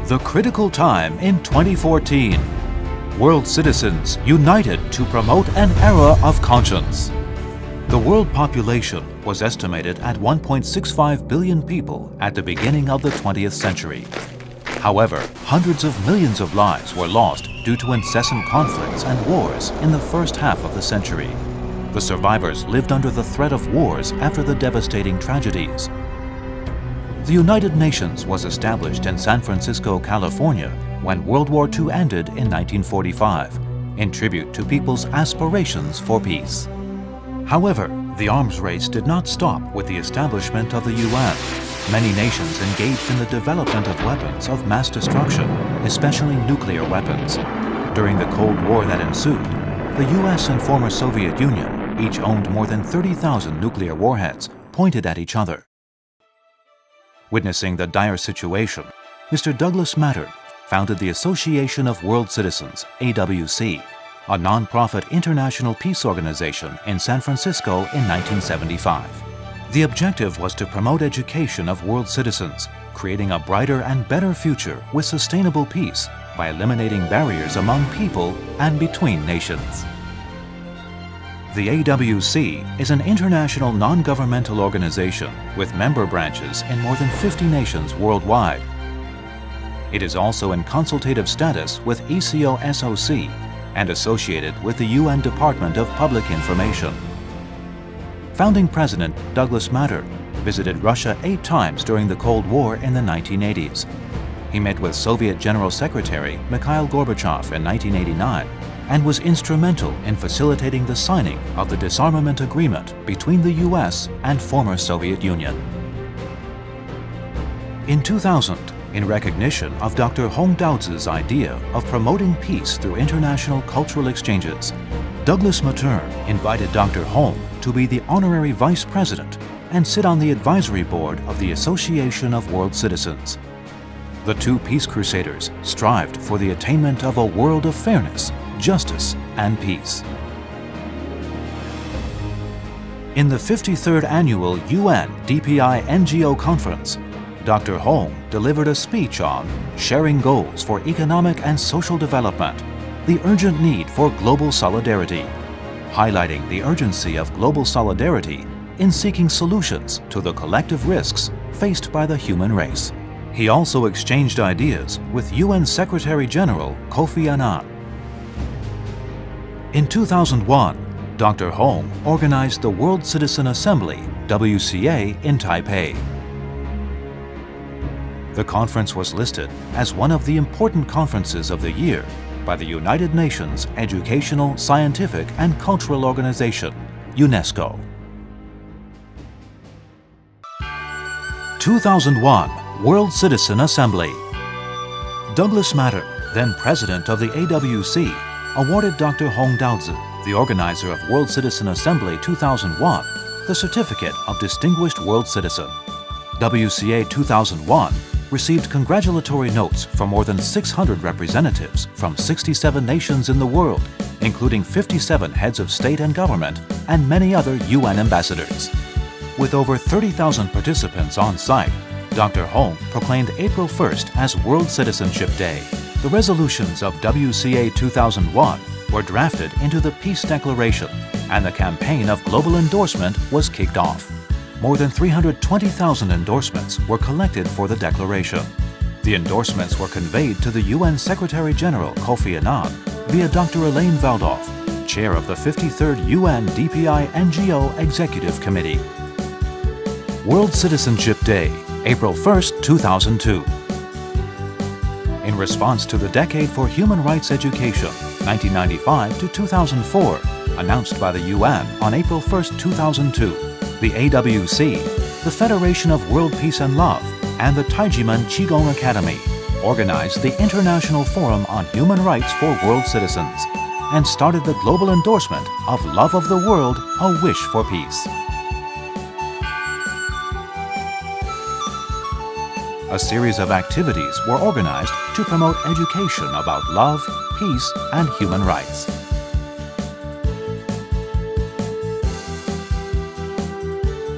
The critical time in 2014. World citizens united to promote an era of conscience. The world population was estimated at 1.65 billion people at the beginning of the 20th century. However, hundreds of millions of lives were lost due to incessant conflicts and wars in the first half of the century. The survivors lived under the threat of wars after the devastating tragedies. The United Nations was established in San Francisco, California, when World War II ended in 1945, in tribute to people's aspirations for peace. However, the arms race did not stop with the establishment of the UN. Many nations engaged in the development of weapons of mass destruction, especially nuclear weapons. During the Cold War that ensued, the US and former Soviet Union each owned more than 30,000 nuclear warheads pointed at each other. Witnessing the dire situation, Mr. Douglas Mattern founded the Association of World Citizens, AWC, a non-profit international peace organization in San Francisco in 1975. The objective was to promote education of world citizens, creating a brighter and better future with sustainable peace by eliminating barriers among people and between nations. The AWC is an international non-governmental organization with member branches in more than 50 nations worldwide. It is also in consultative status with ECOSOC and associated with the UN Department of Public Information. Founding President Douglas Mattern visited Russia 8 times during the Cold War in the 1980s. He met with Soviet General Secretary Mikhail Gorbachev in 1989 and was instrumental in facilitating the signing of the disarmament agreement between the US and former Soviet Union. In 2000, in recognition of Dr. Hong Daozi's idea of promoting peace through international cultural exchanges, Douglas Mattern invited Dr. Hong to be the honorary vice president and sit on the advisory board of the Association of World Citizens. The two peace crusaders strived for the attainment of a world of fairness, justice, and peace. In the 53rd Annual UN DPI NGO Conference, Dr. Hong delivered a speech on sharing goals for economic and social development, the urgent need for global solidarity, highlighting the urgency of global solidarity in seeking solutions to the collective risks faced by the human race. He also exchanged ideas with UN Secretary General Kofi Annan. In 2001, Dr. Hong organized the World Citizen Assembly, WCA, in Taipei. The conference was listed as one of the important conferences of the year by the United Nations Educational, Scientific and Cultural Organization, UNESCO. 2001 World Citizen Assembly. Douglas Mattern, then president of the AWC, awarded Dr. Hong Daozi, the organizer of World Citizen Assembly 2001, the Certificate of Distinguished World Citizen. WCA 2001 received congratulatory notes from more than 600 representatives from 67 nations in the world, including 57 heads of state and government and many other UN ambassadors. With over 30,000 participants on site, Dr. Hong proclaimed April 1st as World Citizenship Day. The resolutions of WCA 2001 were drafted into the Peace Declaration, and the campaign of global endorsement was kicked off. More than 320,000 endorsements were collected for the declaration. The endorsements were conveyed to the UN Secretary General Kofi Annan via Dr. Elaine Valdoff, chair of the 53rd UN DPI NGO Executive Committee. World Citizenship Day, April 1st, 2002. In response to the Decade for Human Rights Education, 1995 to 2004, announced by the UN on April 1st, 2002, the AWC, the Federation of World Peace and Love, and the Taijiman Qigong Academy organized the International Forum on Human Rights for World Citizens and started the global endorsement of Love of the World, A Wish for Peace. A series of activities were organized to promote education about love, peace, and human rights.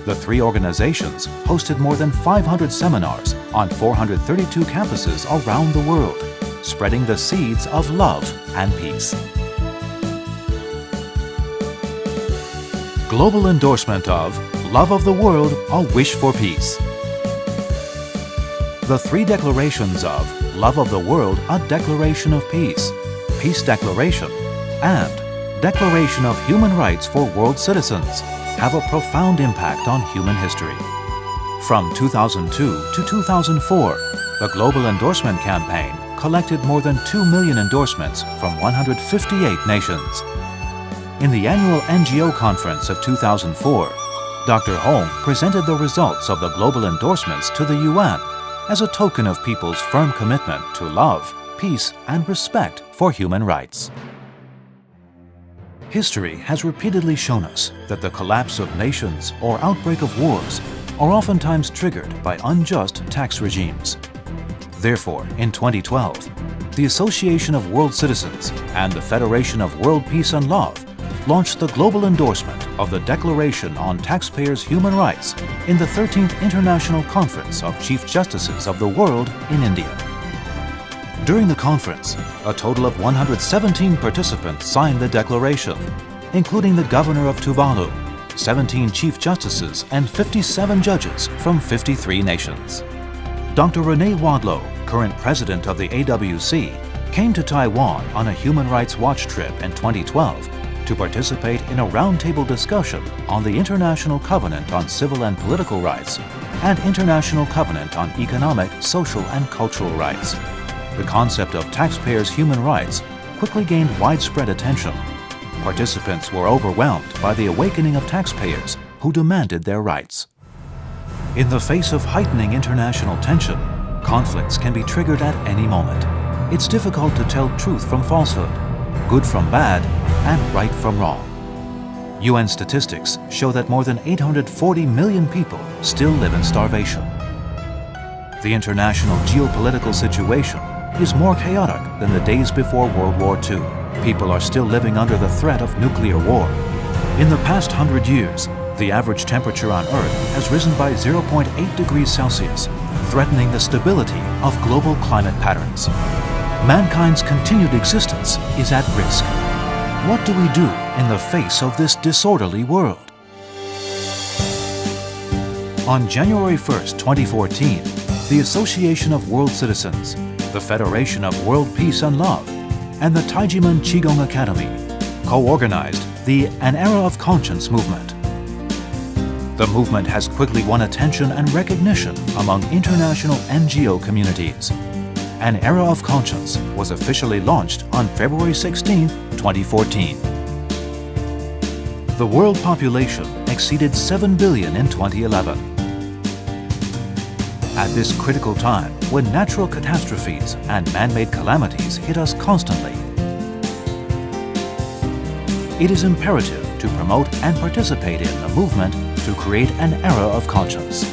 The three organizations hosted more than 500 seminars on 432 campuses around the world, spreading the seeds of love and peace. Global endorsement of Love of the World, A Wish for Peace. The three declarations of Love of the World, A Declaration of Peace, Peace Declaration, and Declaration of Human Rights for World Citizens have a profound impact on human history. From 2002 to 2004, the Global Endorsement Campaign collected more than 2 million endorsements from 158 nations. In the annual NGO conference of 2004, Dr. Hong presented the results of the global endorsements to the UN as a token of people's firm commitment to love, peace, and respect for human rights. History has repeatedly shown us that the collapse of nations or outbreak of wars are oftentimes triggered by unjust tax regimes. Therefore, in 2012, the Association of World Citizens and the Federation of World Peace and Love launched the global endorsement of the Declaration on Taxpayers' Human Rights in the 13th International Conference of Chief Justices of the World in India. During the conference, a total of 117 participants signed the declaration, including the Governor of Tuvalu, 17 Chief Justices and 57 judges from 53 nations. Dr. Renee Wadlow, current president of the AWC, came to Taiwan on a Human Rights Watch trip in 2012 to participate in a roundtable discussion on the International Covenant on Civil and Political Rights and International Covenant on Economic, Social and Cultural Rights. The concept of taxpayers' human rights quickly gained widespread attention. Participants were overwhelmed by the awakening of taxpayers who demanded their rights. In the face of heightening international tension, conflicts can be triggered at any moment. It's difficult to tell truth from falsehood, good from bad, and right from wrong. UN statistics show that more than 840 million people still live in starvation. The international geopolitical situation is more chaotic than the days before World War II. People are still living under the threat of nuclear war. In the past 100 years, the average temperature on Earth has risen by 0.8 degrees Celsius, threatening the stability of global climate patterns. Mankind's continued existence is at risk. What do we do in the face of this disorderly world? On January 1st, 2014, the Association of World Citizens, the Federation of World Peace and Love, and the Taijimen Qigong Academy co-organized the An Era of Conscience movement. The movement has quickly won attention and recognition among international NGO communities. An Era of Conscience was officially launched on February 16, 2014. The world population exceeded 7 billion in 2011. At this critical time, when natural catastrophes and man-made calamities hit us constantly, it is imperative to promote and participate in the movement to create an era of conscience.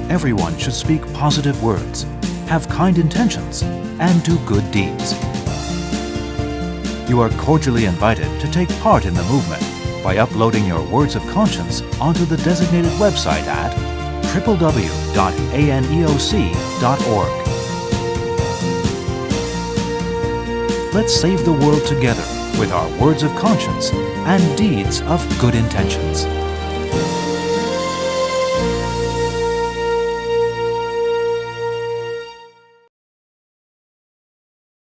Everyone should speak positive words, have kind intentions, and do good deeds. You are cordially invited to take part in the movement by uploading your words of conscience onto the designated website at www.aneoc.org. Let's save the world together with our words of conscience and deeds of good intentions.